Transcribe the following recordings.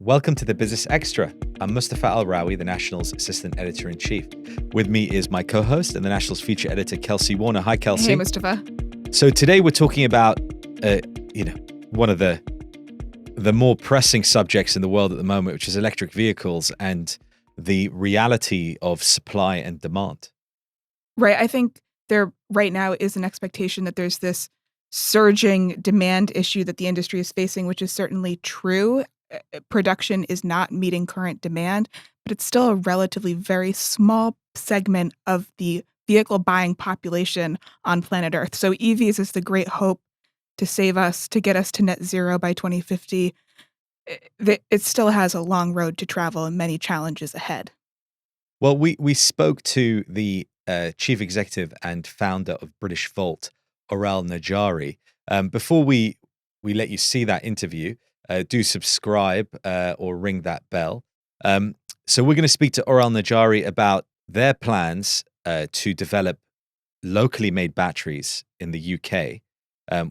Welcome to the Business Extra. I'm Mustafa Alrawi, the National's Assistant Editor-in-Chief. With me is my co-host and the National's feature editor, Kelsey Warner. Hi, Kelsey. Hey, Mustafa. So today we're talking about, one of the more pressing subjects in the world at the moment, which is electric vehicles and the reality of supply and demand. Right. I think there right now is an expectation that there's this surging demand issue that the industry is facing, which is certainly true. Production is not meeting current demand, but it's still a relatively very small segment of the vehicle buying population on planet Earth. So EVs is the great hope to save us, to get us to net zero by 2050. It still has a long road to travel and many challenges ahead. Well, we spoke to the chief executive and founder of Britishvolt, Orral Nadjari. Before we let you see that interview, do subscribe or ring that bell. So we're going to speak to Orral Nadjari about their plans to develop locally made batteries in the UK,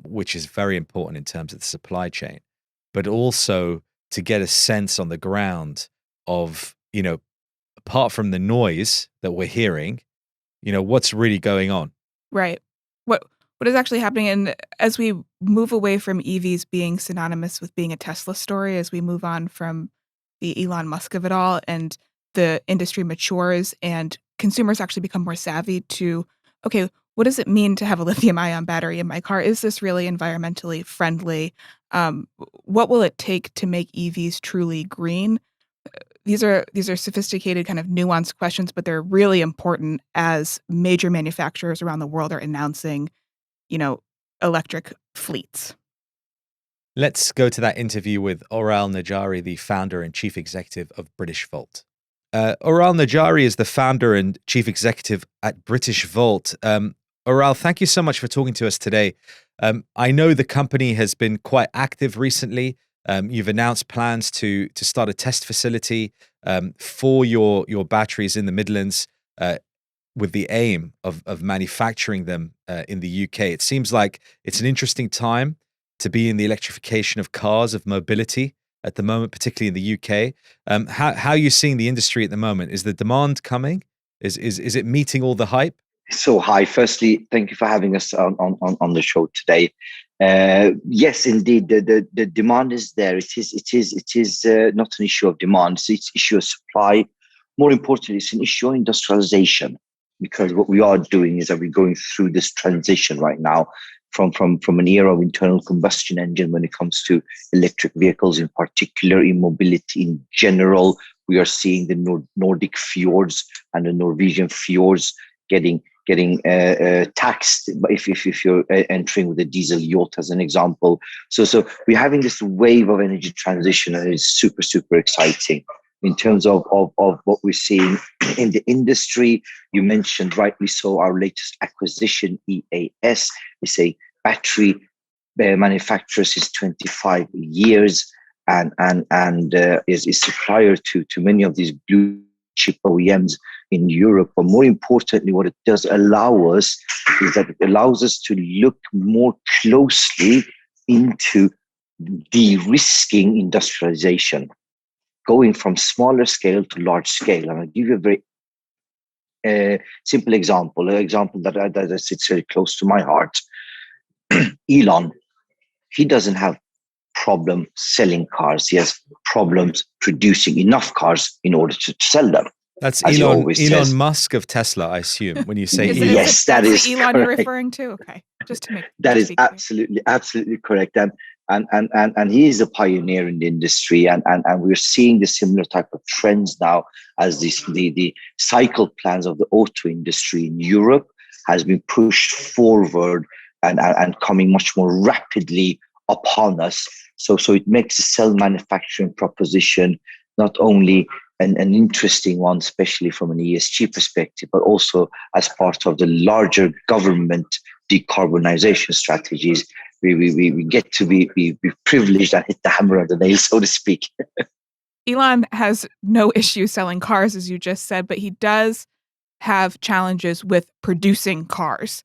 which is very important in terms of the supply chain, but also to get a sense on the ground of, apart from the noise that we're hearing, what's really going on. Right. What is actually happening? And as we move away from EVs being synonymous with being a Tesla story, as we move on from the Elon Musk of it all and the industry matures and consumers actually become more savvy to, okay, what does it mean to have a lithium ion battery in my car? Is this really environmentally friendly? What will it take to make EVs truly green? These are sophisticated, kind of nuanced questions, but they're really important as major manufacturers around the world are announcing, electric fleets. Let's go to that interview with Orral Nadjari, the founder and chief executive of Britishvolt. Orral Nadjari is the founder and chief executive at Britishvolt. Orral, thank you so much for talking to us today. I know the company has been quite active recently. You've announced plans to start a test facility for your batteries in the Midlands with the aim of manufacturing them in the UK. It seems like it's an interesting time to be in the electrification of cars, of mobility at the moment, particularly in the UK. How are you seeing the industry at the moment? Is the demand coming? Is it meeting all the hype? So, hi. Firstly, thank you for having us on the show today. Yes, indeed, the demand is there. It is not an issue of demand; it's an issue of supply. More importantly, it's an issue of industrialization, because what we are doing is that we're going through this transition right now from an era of internal combustion engine when it comes to electric vehicles, in particular, in mobility in general. We are seeing the Nordic fjords and the Norwegian fjords getting taxed if you're entering with a diesel yacht, as an example. So we're having this wave of energy transition, and it's super, super exciting. In terms of what we're seeing in the industry, you mentioned rightly so our latest acquisition, EAS, is a battery manufacturer since 25 years and is supplier to many of these blue chip OEMs in Europe. But more importantly, what it does allow us is that it allows us to look more closely into de-risking industrialization, going from smaller scale to large scale. And I'll give you a very simple example, that sits very close to my heart. Elon, he doesn't have problem selling cars. He has problems producing enough cars in order to sell them. That's Elon Musk of Tesla, I assume, when you say Elon. Yes, that is the Elon correct. You're referring to? Okay, just to make that is absolutely correct. And he is a pioneer in the industry, and we're seeing the similar type of trends now as the cycle plans of the auto industry in Europe has been pushed forward and coming much more rapidly upon us. So it makes the cell manufacturing proposition not only an interesting one, especially from an ESG perspective, but also as part of the larger government decarbonization strategies. We get to be privileged and hit the hammer on the nail, so to speak. Elon has no issue selling cars, as you just said, but he does have challenges with producing cars.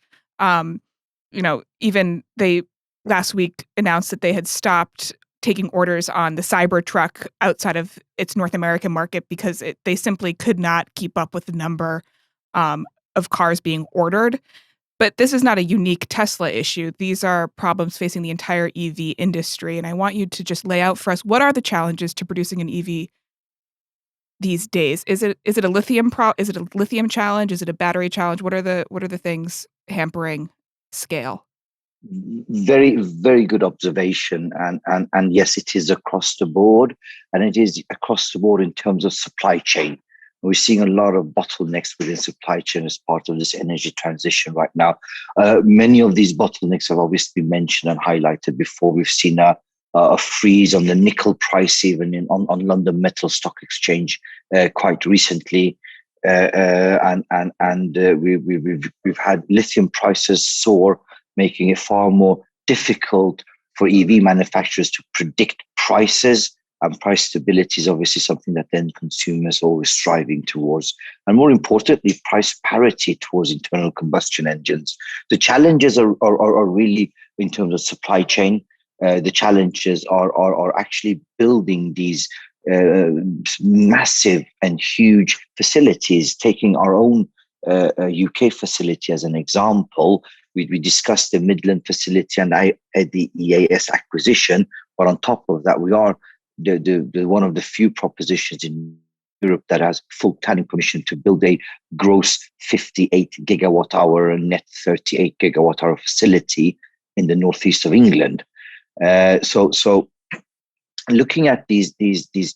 Even they last week announced that they had stopped taking orders on the Cybertruck outside of its North American market because they simply could not keep up with the number of cars being ordered. But this is not a unique Tesla issue. These are problems facing the entire EV industry. And I want you to just lay out for us, what are the challenges to producing an EV these days? Is it a lithium challenge? Is it a battery challenge? What are the things hampering scale? Very, very good observation. And yes, it is across the board, and it is across the board in terms of supply chain. We're seeing a lot of bottlenecks within supply chain as part of this energy transition right now. Many of these bottlenecks have obviously been mentioned and highlighted before. We've seen a freeze on the nickel price, even on London Metal Stock Exchange quite recently. We've had lithium prices soar, making it far more difficult for EV manufacturers to predict prices. And price stability is obviously something that then consumers are always striving towards. And more importantly, price parity towards internal combustion engines. The challenges are really in terms of supply chain. The challenges are actually building these massive and huge facilities. Taking our own UK facility as an example, we discussed the Midland facility and the EAS acquisition. But on top of that, we are the one of the few propositions in Europe that has full planning permission to build a gross 58 gigawatt hour and net 38 gigawatt hour facility in the northeast of England. So looking at these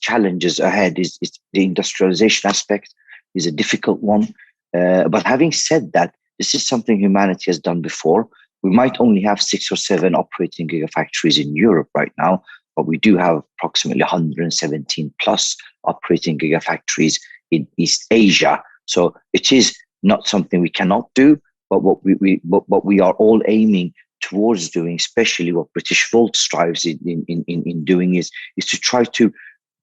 challenges ahead is the industrialization aspect is a difficult one. But having said that, this is something humanity has done before. We might only have 6 or 7 operating gigafactories in Europe right now, but we do have approximately 117 plus operating gigafactories in East Asia. So it is not something we cannot do, but what we are all aiming towards doing, especially what Britishvolt strives in doing, is to try to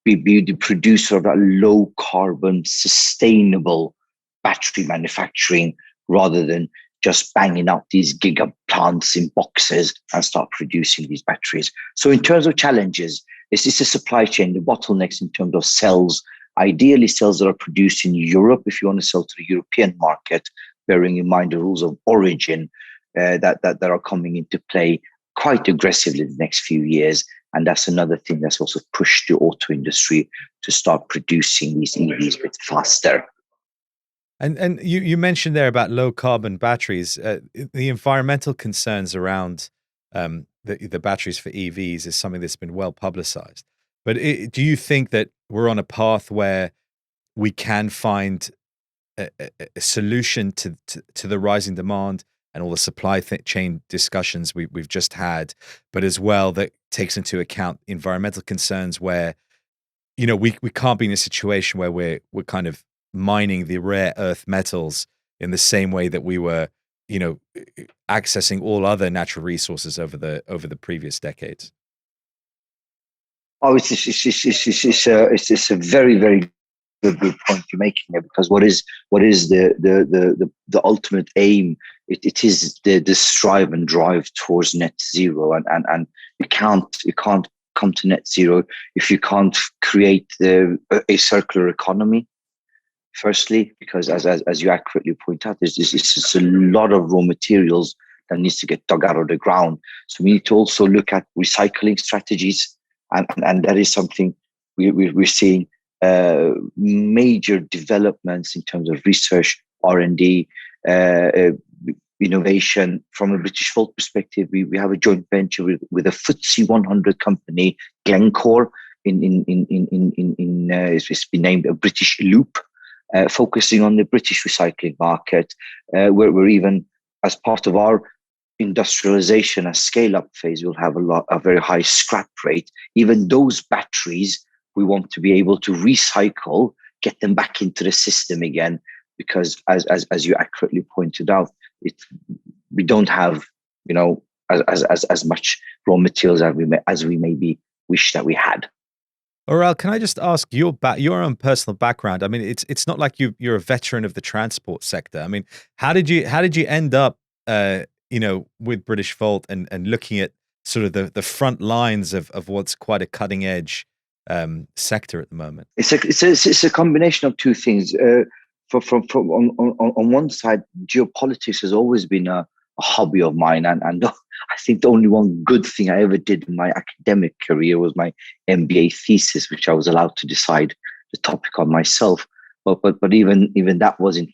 be the producer of a low carbon, sustainable battery manufacturing, rather than just banging out these giga plants in boxes and start producing these batteries. So in terms of challenges, it's a supply chain, the bottlenecks in terms of cells, ideally cells that are produced in Europe, if you want to sell to the European market, bearing in mind the rules of origin that are coming into play quite aggressively in the next few years. And that's another thing that's also pushed the auto industry to start producing these EVs a bit faster. And you mentioned there about low carbon batteries. The environmental concerns around the batteries for EVs is something that's been well publicized. But do you think that we're on a path where we can find a solution to the rising demand and all the supply chain discussions we've just had, but as well that takes into account environmental concerns where, you know, we can't be in a situation where we're kind of mining the rare earth metals in the same way that we were, you know, accessing all other natural resources over the previous decades? Oh, it's a very, very good point you're making there, because what is the ultimate aim? It is the strive and drive towards net zero, and you can't come to net zero if you can't create a circular economy. Firstly, because as you accurately point out, there's just a lot of raw materials that needs to get dug out of the ground. So we need to also look at recycling strategies, and that is something we're seeing major developments in terms of research, R&D, innovation. From a Britishvolt perspective, we have a joint venture with a FTSE 100 company, Glencore, it's been named a British Loop, focusing on the British recycling market. We're even, as part of our industrialization and scale-up phase, we'll have a very high scrap rate. Even those batteries, we want to be able to recycle, get them back into the system again, because as you accurately pointed out, we don't have, you know, as much raw materials as we maybe wish that we had. Orral, can I just ask your own personal background? I mean, it's not like you're a veteran of the transport sector. I mean, how did you end up, you know, with Britishvolt and looking at sort of the front lines of what's quite a cutting edge sector at the moment? It's a combination of two things. On one side, geopolitics has always been a hobby of mine, and I think the only one good thing I ever did in my academic career was my MBA thesis, which I was allowed to decide the topic on myself. But even that was in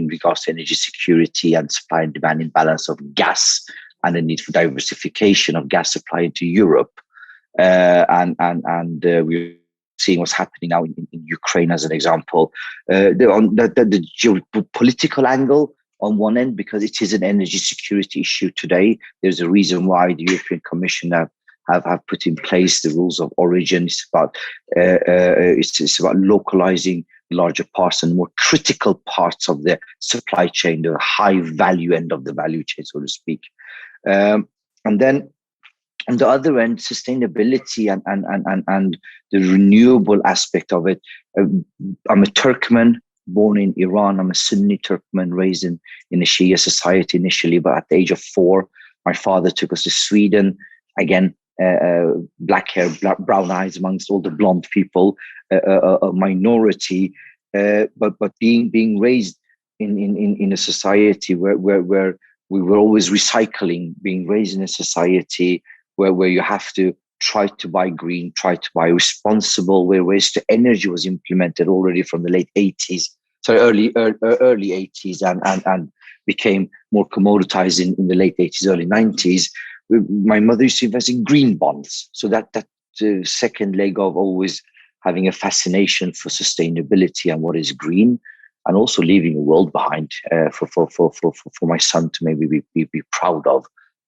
regards to energy security and supply and demand imbalance of gas and the need for diversification of gas supply into Europe. And we're seeing what's happening now in Ukraine as an example. The geopolitical angle on one end, because it is an energy security issue today. There's a reason why the European Commission have put in place the rules of origin. It's about localizing larger parts and more critical parts of the supply chain, the high value end of the value chain, so to speak. And then on the other end, sustainability and the renewable aspect of it. I'm a Turkmen born in Iran. I'm a Sunni Turkmen raised in a Shia society initially, but at the age of 4, my father took us to Sweden. Again, black hair, brown eyes amongst all the blonde people, a minority, but being raised in a society where we were always recycling, being raised in a society where you have to try to buy green, try to buy responsible, where waste to energy was implemented already from the late 80s, so early 80s, and became more commoditized in the late 80s, early 90s. My mother used to invest in green bonds. So that second leg of always having a fascination for sustainability and what is green, and also leaving a world behind for my son to maybe be proud of.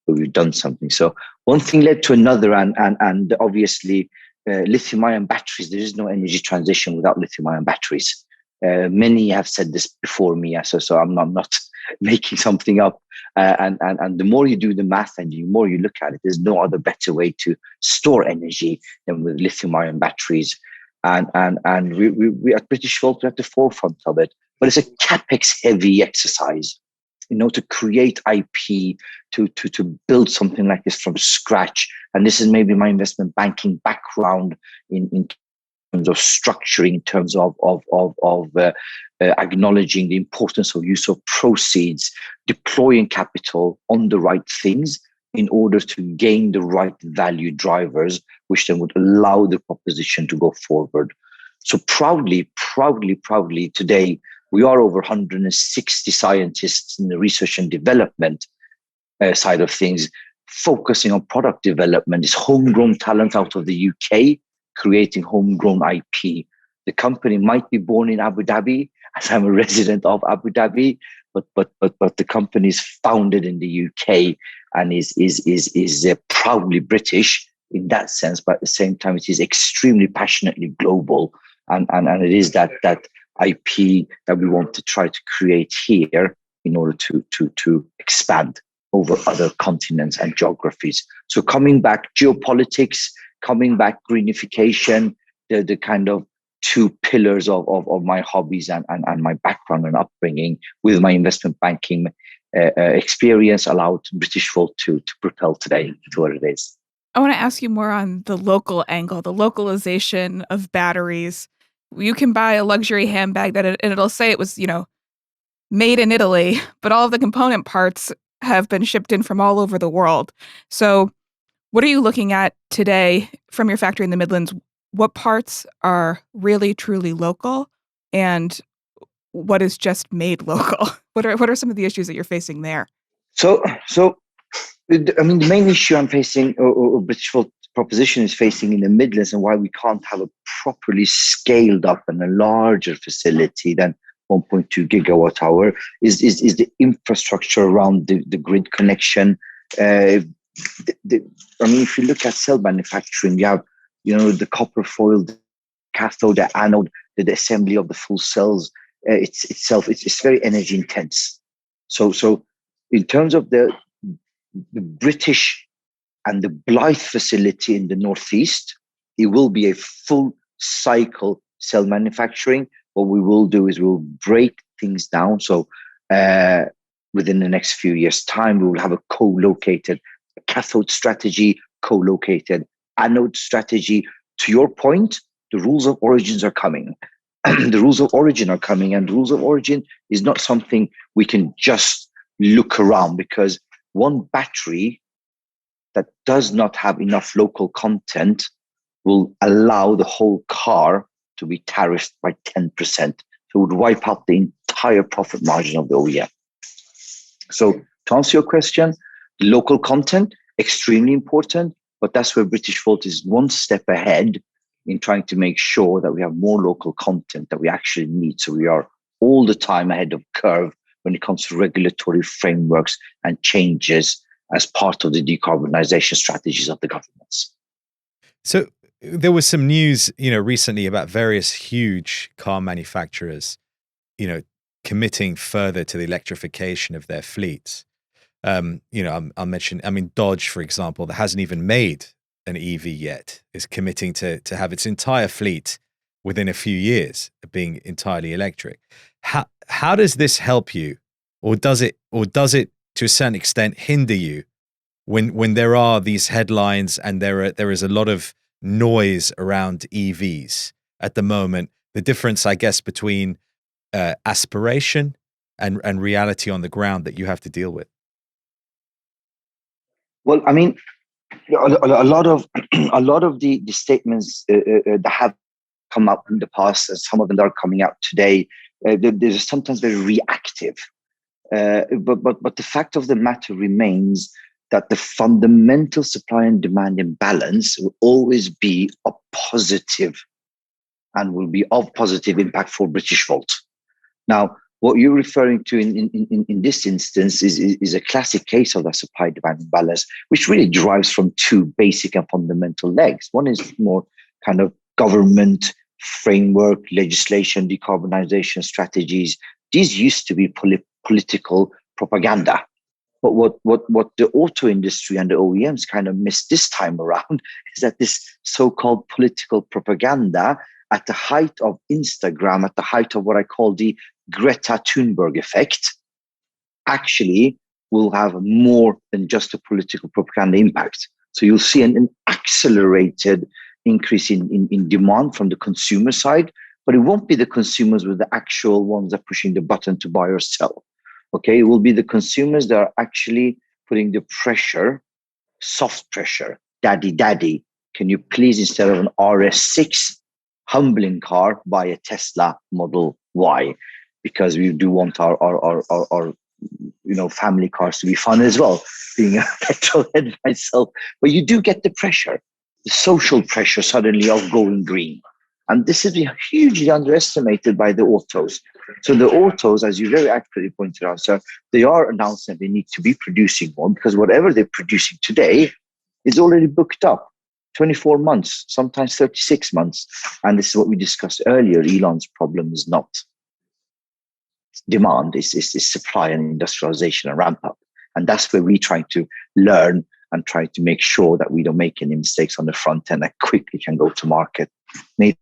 We've done something. So one thing led to another, and obviously lithium-ion batteries. There is no energy transition without lithium-ion batteries. Many have said this before me, so I'm not making something up. And the more you do the math and the more you look at it, there's no other better way to store energy than with lithium-ion batteries. And we at Britishvolt, we're at the forefront of it. But it's a capex-heavy exercise. To create IP, to build something like this from scratch. And this is maybe my investment banking background in terms of structuring, in terms of acknowledging the importance of use of proceeds, deploying capital on the right things in order to gain the right value drivers, which then would allow the proposition to go forward. So proudly today, we are over 160 scientists in the research and development side of things, focusing on product development. It's homegrown talent out of the UK, creating homegrown IP. The company might be born in Abu Dhabi, as I'm a resident of Abu Dhabi, but the company is founded in the UK and is proudly British in that sense. But at the same time, it is extremely passionately global, and it is that IP that we want to try to create here in order to expand over other continents and geographies. So coming back, geopolitics, coming back, greenification, the kind of two pillars of my hobbies and my background and upbringing with my investment banking experience allowed Britishvolt to propel today to what it is. I want to ask you more on the local angle, the localization of batteries. You can buy a luxury handbag and it'll say it was, made in Italy, but all of the component parts have been shipped in from all over the world. So what are you looking at today from your factory in the Midlands? What parts are really, truly local, and what is just made local? What are some of the issues that you're facing there? So the main issue I'm facing, or Britishvolt proposition is facing in the Midlands, and why we can't have a properly scaled up and a larger facility than 1.2 gigawatt hour is the infrastructure around the grid connection. If you look at cell manufacturing, you have the copper foil, the cathode, the anode, the assembly of the full cells. It's very energy intense. So in terms of the British and the Blythe facility in the Northeast, it will be a full cycle cell manufacturing. What we will do is we'll break things down. So within the next few years' time, we will have a co-located cathode strategy, co-located anode strategy. To your point, the rules of origins are coming. The rules of origin are coming, and the rules of origin is not something we can just look around, because one battery that does not have enough local content will allow the whole car to be tariffed by 10%. So it would wipe out the entire profit margin of the OEM. So to answer your question, local content, extremely important, but that's where Britishvolt is one step ahead in trying to make sure that we have more local content that we actually need. So we are all the time ahead of curve when it comes to regulatory frameworks and changes as part of the decarbonization strategies of the governments. So there was some news, recently about various huge car manufacturers, committing further to the electrification of their fleets. I'll mention, Dodge, for example, that hasn't even made an EV yet, is committing to have its entire fleet within a few years being entirely electric. How does this help you, or does it to a certain extent hinder you when there are these headlines and there is a lot of noise around EVs at the moment? The difference, I guess, between aspiration and reality on the ground that you have to deal with. Well, a lot of the statements that have come up in the past, and some of them that are coming out today, they're sometimes very reactive. But the fact of the matter remains that the fundamental supply and demand imbalance will always be a positive and will be of positive impact for Britishvolt. Now, what you're referring to in this instance is a classic case of the supply-demand imbalance, which really derives from two basic and fundamental legs. One is more kind of government framework, legislation, decarbonization strategies. These used to be political propaganda. But what the auto industry and the OEMs kind of missed this time around is that this so-called political propaganda at the height of Instagram, at the height of what I call the Greta Thunberg effect, actually will have more than just a political propaganda impact. So you'll see an accelerated increase in demand from the consumer side, but it won't be the consumers with the actual ones that are pushing the button to buy or sell. Okay, it will be the consumers that are actually putting the pressure, soft pressure. Daddy, can you please, instead of an RS6 humbling car, buy a Tesla Model Y? Because we do want our family cars to be fun as well, being a petrol head myself. But you do get the pressure, the social pressure suddenly of going green. And this is hugely underestimated by the autos. So the autos, as you very accurately pointed out, sir, they are announcing that they need to be producing more, because whatever they're producing today is already booked up 24 months, sometimes 36 months. And this is what we discussed earlier. Elon's problem is not demand, is supply and industrialization and ramp up. And that's where we try to learn and try to make sure that we don't make any mistakes on the front end, that quickly can go to market. Maybe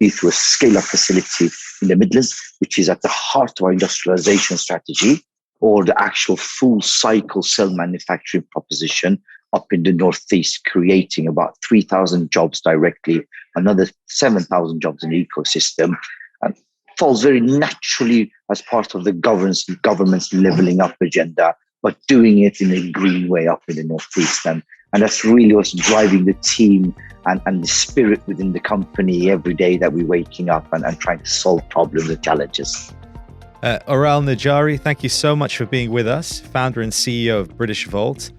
through a scale-up facility in the Midlands, which is at the heart of our industrialization strategy, or the actual full cycle cell manufacturing proposition up in the Northeast, creating about 3,000 jobs directly, another 7,000 jobs in the ecosystem, and falls very naturally as part of the government's leveling up agenda, but doing it in a green way up in the Northeast. And that's really what's driving the team and the spirit within the company every day, that we're waking up and trying to solve problems and challenges. Orral Nadjari, thank you so much for being with us, founder and CEO of Britishvolt.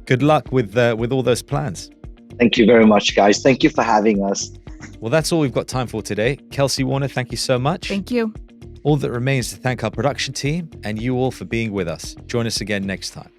Good luck with all those plans. Thank you very much, guys. Thank you for having us. Well, that's all we've got time for today. Kelsey Warner, thank you so much. Thank you. All that remains to thank our production team and you all for being with us. Join us again next time.